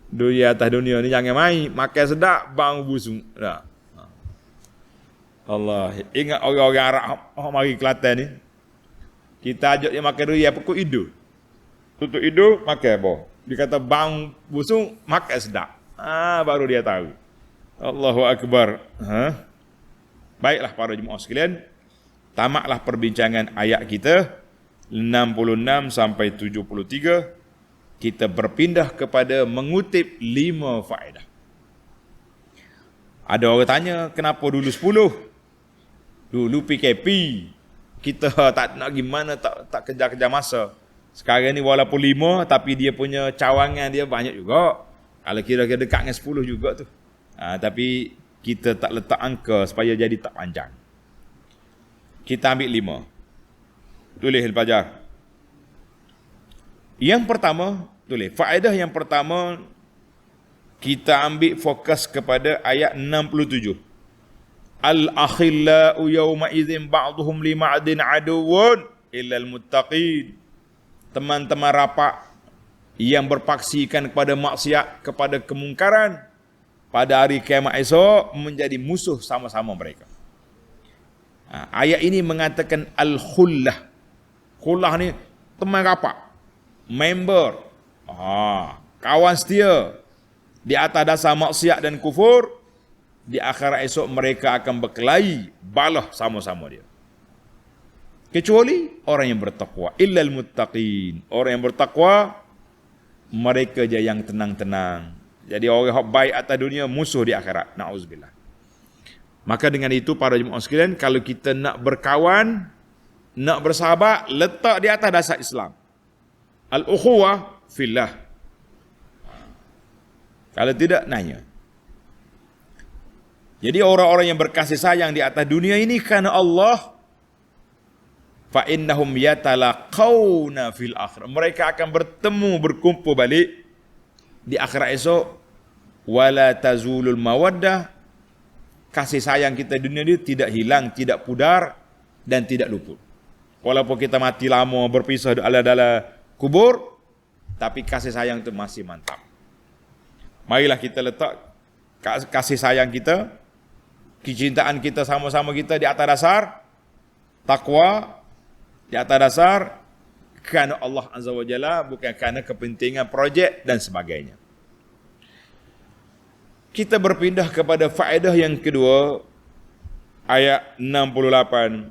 [SPEAKER 1] Dunia atas dunia ni jangan main, makan sedap bang busuk. Allah, ingat orang-orang Arab mari Kelantan ni. Kita ajak dia makan dunia pukul hidup. Tutup hidup makan apa? Dia kata bang busuk makan sedap. Baru dia tahu. Allahu akbar. Baiklah para jemaah sekalian, tamatlah perbincangan ayat kita 66 sampai 73. Kita berpindah kepada mengutip 5 faedah. Ada orang tanya, kenapa dulu 10? Dulu PKP, kita tak nak gimana, tak kejar-kejar masa. Sekarang ni walaupun 5, tapi dia punya cawangan dia banyak juga. Kalau kira-kira dekat dengan 10 juga tu. Tapi kita tak letak angka supaya jadi tak panjang. Kita ambil 5. Tulis Al-Fajar. Yang pertama, tulis. Faedah yang pertama, kita ambil fokus kepada ayat 67. Al-akhillau yawma idzin ba'duhum li ma'din aduwwun illal muttaqin. Teman-teman rapat yang berpaksikan kepada maksiat, kepada kemungkaran, pada hari kiamat esok menjadi musuh sama-sama mereka. Ayat ini mengatakan al-khullah. Khullah ni teman rapat, member, kawan setia di atas dasar maksiat dan kufur. Di akhirat esok mereka akan berkelahi balah sama-sama dia. Kecuali orang yang bertakwa, illal muttaqin. Orang yang bertakwa, mereka je yang tenang-tenang. Jadi orang yang baik atas dunia, musuh di akhirat. Na'udzubillah. Maka dengan itu para jemaah sekalian, kalau kita nak berkawan, nak bersahabat, letak di atas dasar Islam. Al-ukhuwah fillah. Kalau tidak, nanya. Jadi orang-orang yang berkasih sayang di atas dunia ini kerana Allah, fa innahum yatalaqawna fil akhirah. Mereka akan bertemu, berkumpul balik di akhirat esok. Wala tazulul mawaddah. Kasih sayang kita di dunia ini tidak hilang, tidak pudar dan tidak luput. Walaupun kita mati lama, berpisah dalam kubur, tapi kasih sayang itu masih mantap. Marilah kita letak kasih sayang kita, kecintaan kita sama-sama kita di atas dasar takwa, di atas dasar kerana Allah Azza wa Jalla, bukan kerana kepentingan projek dan sebagainya. Kita berpindah kepada faedah yang kedua, ayat 68.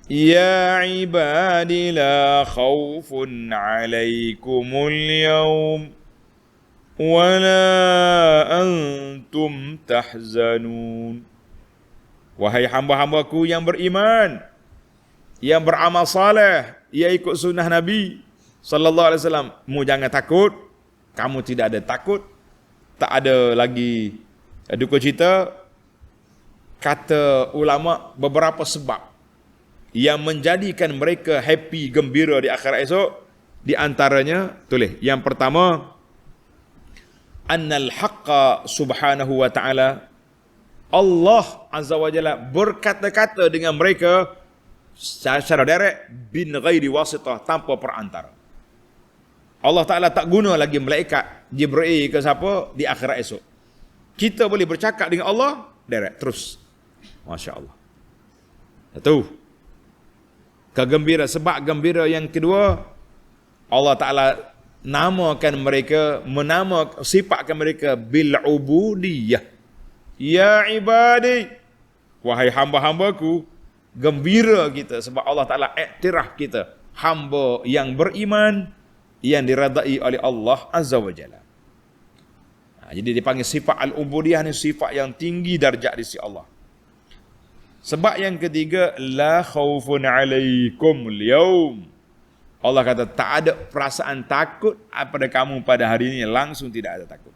[SPEAKER 1] Ya ibadi la khawfun alaikumul yawm wa la antum tahzanun. Wahai hamba-hambaku yang beriman, yang beramal saleh, yang ikut sunnah Nabi sallallahu alaihi wasallam, mu jangan takut, kamu tidak ada takut, tak ada lagi duka cita. Kata ulama beberapa sebab yang menjadikan mereka happy, gembira di akhirat esok. Di antaranya, tulis, yang pertama, annal haqqa subhanahu wa ta'ala, Allah Azza wa Jalla berkata-kata dengan mereka secara direct, bin ghairi wasitah, tanpa perantara. Allah Ta'ala tak guna lagi malaikat Jibril ke siapa di akhirat esok. Kita boleh bercakap dengan Allah direct, terus. Masya Allah. Itu kegembira. Sebab gembira yang kedua, Allah Ta'ala namakan mereka, sifatkan mereka bil ubudiyah. Ya ibadi, wahai hamba-hambaku, gembira kita sebab Allah Ta'ala iktiraf kita hamba yang beriman, yang diradai oleh Allah Azza wa Jalla. Jadi dipanggil sifat al-ubudiyah ni sifat yang tinggi darjat di sisi Allah. Sebab yang ketiga, la khaufun alaikum al-yawm. Allah kata tak ada perasaan takut pada kamu pada hari ini, langsung tidak ada takut.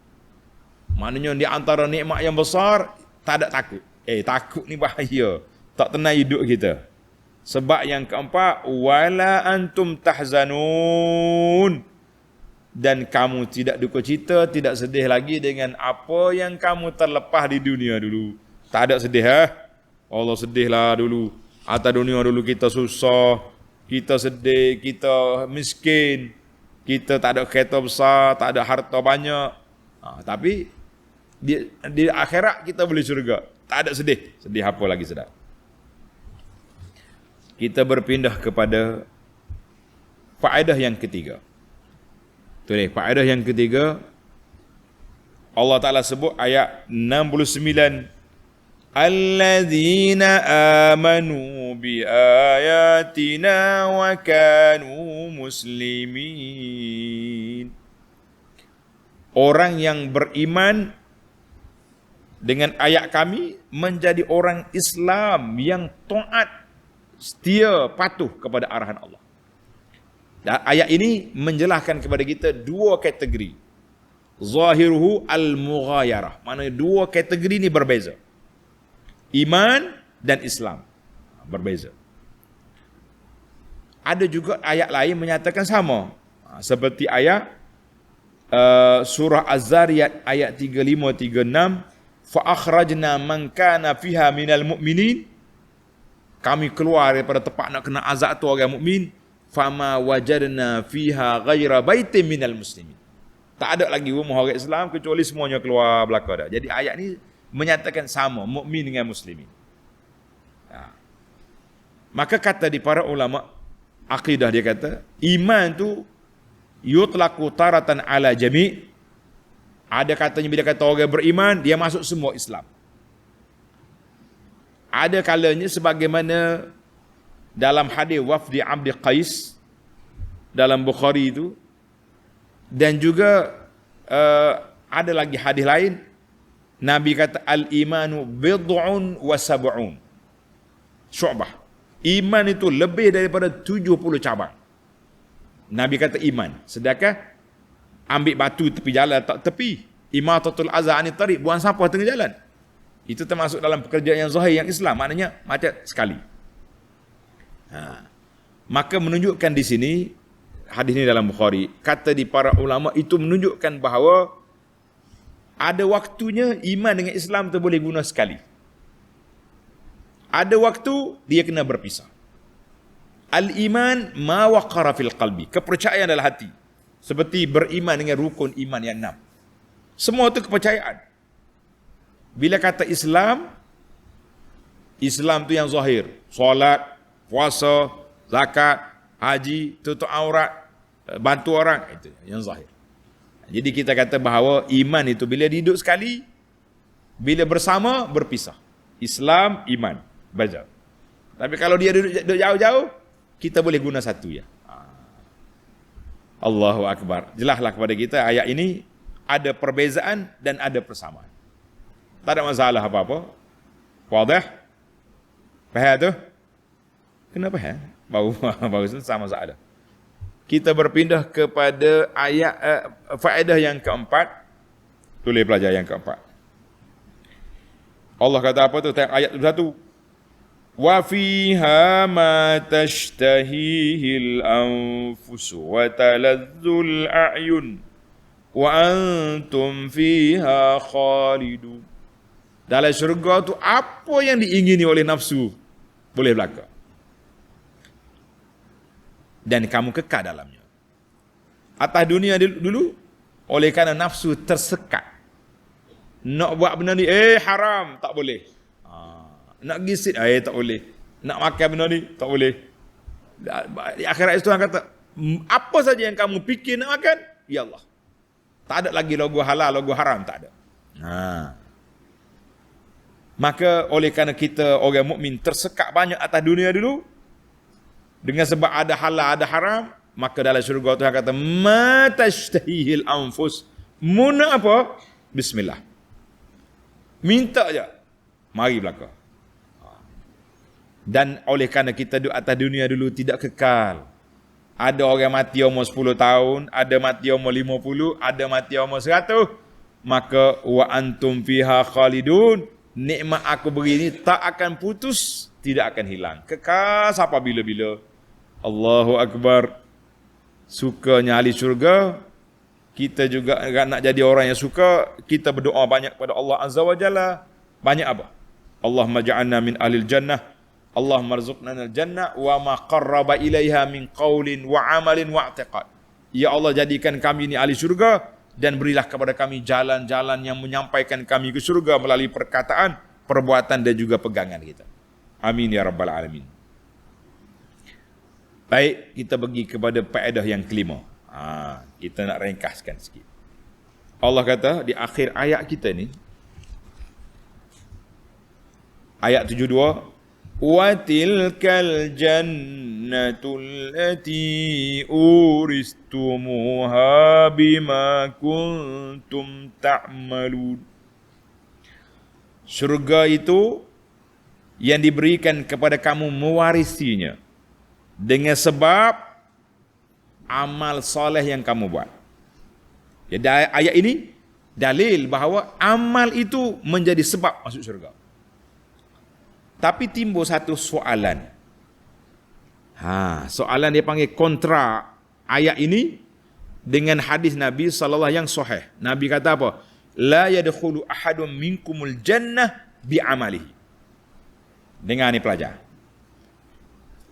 [SPEAKER 1] Maknanya di antara nikmat yang besar, tak ada takut. Takut ni bahaya, tak tenang hidup kita. Sebab yang keempat, wala antum tahzanun, dan kamu tidak duka cita, tidak sedih lagi dengan apa yang kamu terlepas di dunia dulu. Tak ada sedih. Allah sedihlah dulu, atas dunia dulu kita susah, kita sedih, kita miskin, kita tak ada kereta besar, tak ada harta banyak. Tapi di akhirat kita boleh syurga. Tak ada sedih. Sedih apa lagi sedap? Kita berpindah kepada faedah yang ketiga. Tulis, faedah yang ketiga, Allah Ta'ala sebut ayat 69, Alladzina amanu bi ayatina wa kanu muslimin. Orang yang beriman dengan ayat kami menjadi orang Islam yang taat, setia, patuh kepada arahan Allah. Dan ayat ini menjelaskan kepada kita dua kategori. Zahiruhu al-mughayarah. Maknanya dua kategori ini berbeza. Iman dan Islam. Berbeza. Ada juga ayat lain menyatakan sama. Seperti ayat surah Az-Zariyat ayat 35-36. Fa'akhrajna man kana fiha minal mu'minin. Kami keluar daripada tempat nak kena azab tu orang mukmin. Fama wajadna fiha ghaira baitin minal muslimin. Tak ada lagi rumah orang Islam kecuali semuanya keluar belaka dah. Jadi ayat ni menyatakan sama mukmin dengan muslimin. Maka kata di para ulama akidah, dia kata iman tu yutlaqu taratan ala jami'. Ada katanya bila kata orang beriman dia masuk semua Islam. Ada kalanya sebagaimana dalam hadis wafdi Abdi Qais dalam Bukhari itu, dan juga ada lagi hadis lain Nabi kata al-imanu bid'un wa sab'un syu'bah. Iman itu lebih daripada 70 cabang. Nabi kata iman. Sedangkan ambil batu tepi jalan tak tepi, imatatul azza anit tariq, buang sampah tengah jalan. Itu termasuk dalam pekerjaan yang zahir yang Islam, maknanya macam sekali. Maka menunjukkan di sini hadis ini dalam Bukhari, kata di para ulama itu menunjukkan bahawa ada waktunya iman dengan Islam tu boleh guna sekali. Ada waktu dia kena berpisah. Al-iman ma waqara fil qalbi, kepercayaan dalam hati. Seperti beriman dengan rukun iman yang 6. Semua itu kepercayaan. Bila kata Islam, Islam tu yang zahir, solat, puasa, zakat, haji, tutup aurat, bantu orang, itu yang zahir. Jadi kita kata bahawa iman itu bila hidup sekali, bila bersama berpisah. Islam, iman, berjauh. Tapi kalau dia duduk jauh-jauh, kita boleh guna satu ya. Allahu Akbar. Jelaslah kepada kita ayat ini ada perbezaan dan ada persamaan. Tak ada masalah apa-apa. Wadah? Faham tu? Kenapa ya? Baru sama sahaja. Kita berpindah kepada ayat faedah yang keempat. Tulis pelajar yang keempat. Allah kata apa tu? Ayat satu. Wa fiha ma tashtahihil anfus wa talazzul a'yun wa antum fiha khalidun. Dalam syurga tu apa yang diingini oleh nafsu boleh berlaku. Dan kamu kekal dalamnya. Atas dunia dulu, oleh kerana nafsu tersekat. Nak buat benda ni, haram, tak boleh. Nak gisit, tak boleh. Nak makan benda ni, tak boleh. Di akhirat itu Tuhan kata, apa saja yang kamu fikir nak makan, ya Allah. Tak ada lagi logo halal, logo haram, tak ada. Maka oleh kerana kita orang mukmin tersekat banyak atas dunia dulu, dengan sebab ada halal, ada haram, maka dalam syurga Tuhan kata, ma tashtahihil anfus. Muna apa? Bismillah. Minta je. Mari belaka. Dan oleh kerana kita duduk atas dunia dulu tidak kekal. Ada orang mati umur 10 tahun, ada mati umur 50, ada mati umur 100. Maka wa antum fiha khalidun. Nikmat aku beri ini tak akan putus, tidak akan hilang. Kekal sampai bila-bila. Allahu Akbar. Sukanya ahli syurga. Kita juga nak jadi orang yang suka. Kita berdoa banyak kepada Allah Azza wa Jalla. Banyak apa? Allahumma ja'alna min ahlil jannah. Allahumma rzuqna al-jannah wa ma qarraba ilaiha min qaulin wa amalin wa i'tiqad. Ya Allah, jadikan kami ini ahli syurga dan berilah kepada kami jalan-jalan yang menyampaikan kami ke syurga melalui perkataan, perbuatan dan juga pegangan kita. Amin ya rabbal alamin. Baik, kita pergi kepada faedah yang kelima. Kita nak ringkaskan sikit. Allah kata di akhir ayat kita ni, ayat 72, wa tilkal jannatul lati uristumuha bima kuntum ta'malun. Syurga itu yang diberikan kepada kamu mewarisinya dengan sebab amal soleh yang kamu buat. Jadi ayat ini dalil bahawa amal itu menjadi sebab masuk syurga. Tapi timbul satu soalan. Soalan dia panggil kontra ayat ini dengan hadis Nabi sallallahu yang sahih. Nabi kata apa? La yadkhulu ahadun minkumul jannah bi amalihi. Dengar ni pelajar.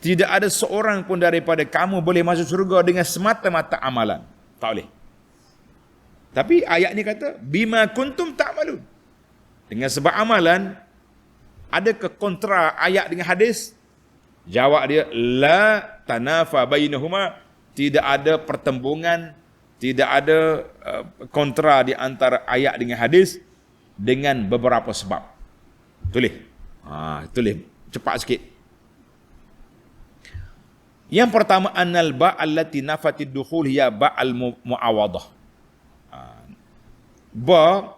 [SPEAKER 1] Tidak ada seorang pun daripada kamu boleh masuk surga dengan semata-mata amalan. Tak boleh. Tapi ayat ni kata bima kuntum ta'malun. Dengan sebab amalan. Adakah kontra ayat dengan hadis? Jawab dia, la tanafa bainahuma. Tidak ada pertembungan, tidak ada kontra di antara ayat dengan hadis dengan beberapa sebab. Tulis. Tulis cepat sikit. Yang pertama, annal ba' allati nafatid dukhul hiya ba'al mu'awadah. Ba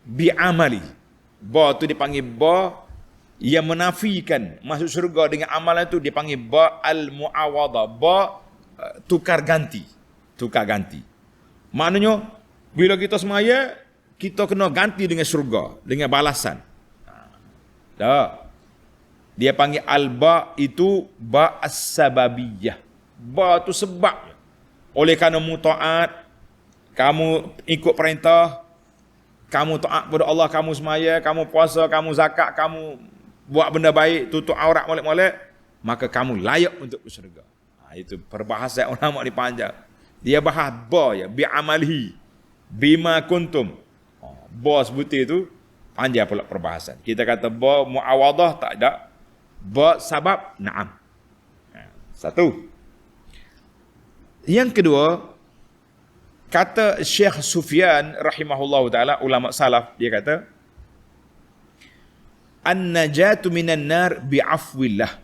[SPEAKER 1] bi amali. Ba tu dipanggil ba yang menafikan masuk syurga dengan amalan tu dipanggil ba al muawadah. Ba tukar ganti. Tukar ganti. Maknanya bila kita semaya kita kena ganti dengan syurga, dengan balasan. Dia panggil al-ba itu ba as-sababiyah. Ba tu sebab. Oleh kerana mu taat, kamu ikut perintah, kamu taat kepada Allah, kamu semaya, kamu puasa, kamu zakat, kamu buat benda baik, tutup aurat molek-molek, maka kamu layak untuk ke syurga. Itu perbahasan ulama di panjang. Dia bahas ba ya, bi amalihi, bima kuntum. Ba sebutir itu panjang pula perbahasan. Kita kata ba muawadah tak ada. Ba sabab na'am. Satu. Yang kedua, kata Syekh Sufyan rahimahullah ta'ala, ulama salaf, dia kata an-najatu minan nar bi'afwillah.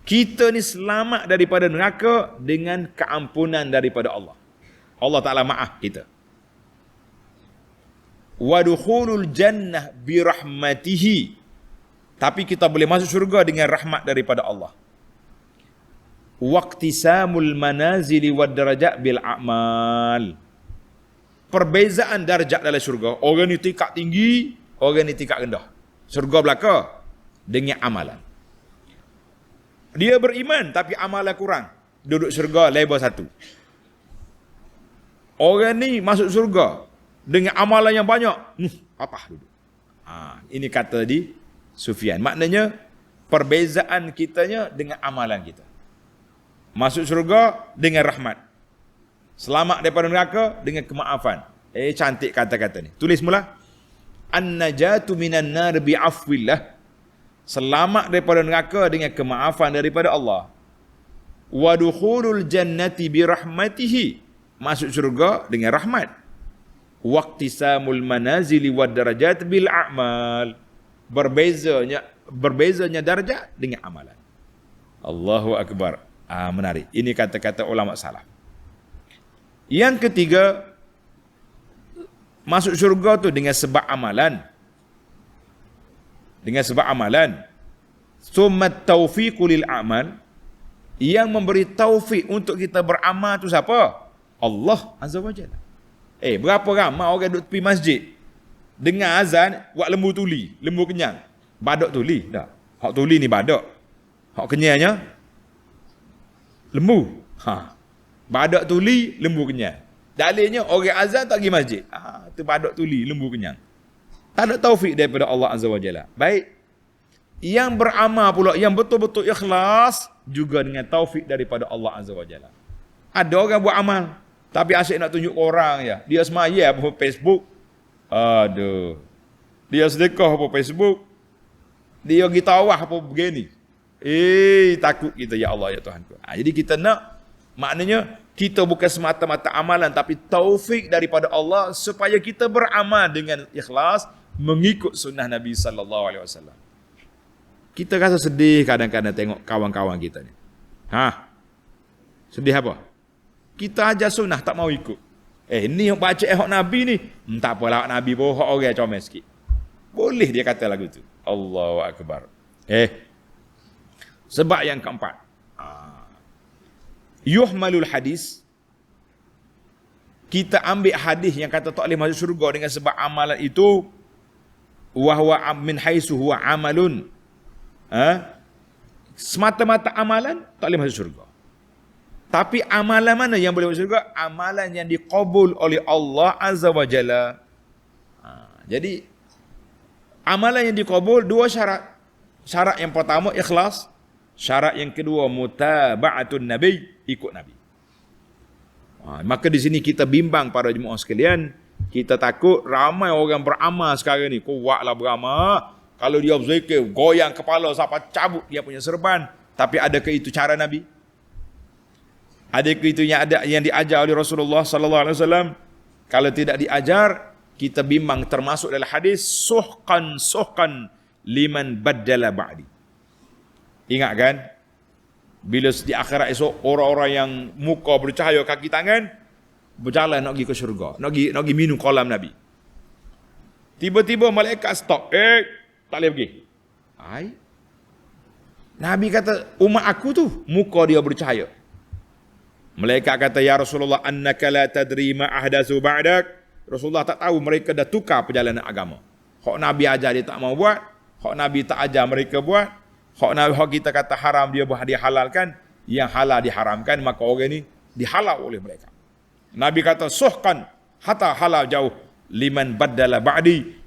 [SPEAKER 1] Kita ni selamat daripada neraka dengan keampunan daripada Allah. Allah Ta'ala maaf kita. Wa dukhulul jannah birahmatihi. Tapi kita boleh masuk syurga dengan rahmat daripada Allah. Waqtisamul manazili wad darajat bil a'mal. Perbezaan darjat dalam syurga. Orang ni tingkat tinggi, orang ni tingkat rendah. Syurga belaka dengan amalan. Dia beriman tapi amalan kurang. Duduk syurga level 1. Orang ni masuk syurga dengan amalan yang banyak. Apa duduk. Ini kata di Sufyan. Maknanya perbezaan kitanya dengan amalan kita. Masuk syurga dengan rahmat. Selamat daripada neraka dengan kemaafan. Cantik kata-kata ni. Tulis mula. An-najatu minan nar bi'afwillah. Selamat daripada neraka dengan kemaafan daripada Allah. Wa dukhulul jannati birahmatihi. Masuk syurga dengan rahmat. Waqtisamul manazili wad darajat bil a'mal. Berbezanya darjat dengan amalan. Allahu Akbar. Menarik. Ini kata-kata ulama salaf. Yang ketiga, masuk syurga tu dengan sebab amalan. Dengan sebab amalan. Summat taufiqu lil amal. Yang memberi taufik untuk kita beramal tu siapa? Allah Azza wa Jalla. Berapa ramai orang duduk tepi masjid dengar azan, buat lembu tuli, lembu kenyang. Badak tuli, dah. Hak tuli ni badak. Hak kenyangnya lembu. Badak tuli, lembu kenyang. Dalilnya orang azan tak pergi masjid. Itu badak tuli, lembu kenyang. Tak ada taufik daripada Allah Azza wa Jalla. Baik. Yang beramal pula, yang betul-betul ikhlas juga dengan taufik daripada Allah Azza wa Jalla. Ada orang buat amal, tapi asyik nak tunjuk orang ya. Dia semaya apa Facebook. Aduh. Dia sedekah apa Facebook. Dia pergi tawaf apa begini. Takut kita ya Allah ya Tuhan. Jadi kita nak, maknanya kita bukan semata-mata amalan, tapi taufik daripada Allah supaya kita beramal dengan ikhlas mengikut sunnah Nabi sallallahu alaihi wasallam. Kita rasa sedih kadang-kadang tengok kawan-kawan kita ni. Sedih apa? Kita ajar sunnah tak mau ikut. Ni yang baca hak Nabi ni, tak apalah hak Nabi bohong orang comel sikit. Boleh dia kata lagu tu. Allahu akbar. Sebab yang keempat. Yuhmalul hadis. Kita ambil hadis yang kata tak boleh masuk syurga dengan sebab amalan itu, wa huwa min haitsu huwa amalun. Semata-mata amalan tak boleh masuk syurga. Tapi amalan mana yang boleh masuk syurga? Amalan yang diqabul oleh Allah Azza wa Jalla. Jadi amalan yang diqabul dua syarat. Syarat yang pertama ikhlas, syarat yang kedua mutaba'atun nabi, ikut Nabi. Maka di sini kita bimbang para jemaah sekalian, kita takut ramai orang beramal sekarang ni, kuatlah beramal. Kalau dia berzikir, goyang kepala sampai cabut dia punya serban. Tapi adakah itu cara Nabi? Adakah itu yang diajar oleh Rasulullah sallallahu alaihi wasallam? Kalau tidak diajar, kita bimbang termasuk dalam hadis suhqan liman baddala ba'di. Ingat kan? Bila di akhirat esok orang-orang yang muka bercahaya kaki tangan berjalan nak pergi ke syurga, nak pergi minum kolam Nabi. Tiba-tiba malaikat stop. Tak boleh pergi. Nabi kata, umat aku tu muka dia bercahaya. Malaikat kata, ya Rasulullah, annaka la tadri ma ahdatsu ba'dak. Rasulullah tak tahu mereka dah tukar perjalanan agama. Hak Nabi ajar dia tak mau buat, hak Nabi tak ajar mereka buat, hak kita kata haram dia halalkan, yang halal diharamkan, maka orang ni dihalau oleh mereka. Nabi kata suhkan hatta halal jauh liman baddala ba'di,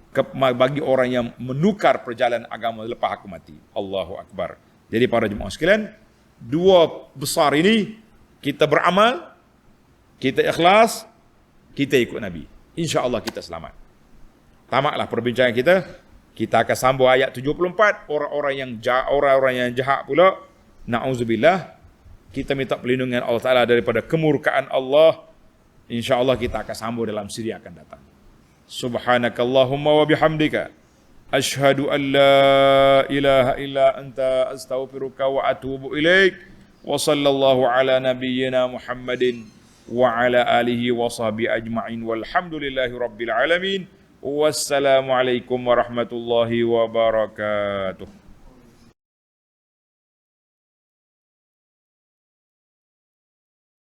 [SPEAKER 1] bagi orang yang menukar perjalanan agama lepas aku mati. Allahu akbar. Jadi para jemaah sekalian, dua besar ini, kita beramal, kita ikhlas, kita ikut Nabi. InsyaAllah kita selamat. Tamatlah perbincangan kita. Kita akan sambung ayat 74. Orang-orang yang jahat pula, na'udzubillah, kita minta perlindungan Allah Ta'ala daripada kemurkaan Allah. InsyaAllah kita akan sambung dalam siri akan datang. Subhanakallahumma wa bihamdika, ashhadu an la ilaha illa anta, astaghfiruka wa atubu ilaik. Wa sallallahu ala nabiyyina Muhammadin wa ala alihi wa sahbihi ajma'in, walhamdulillahi rabbil alamin. Wassalamualaikum warahmatullahi wabarakatuh.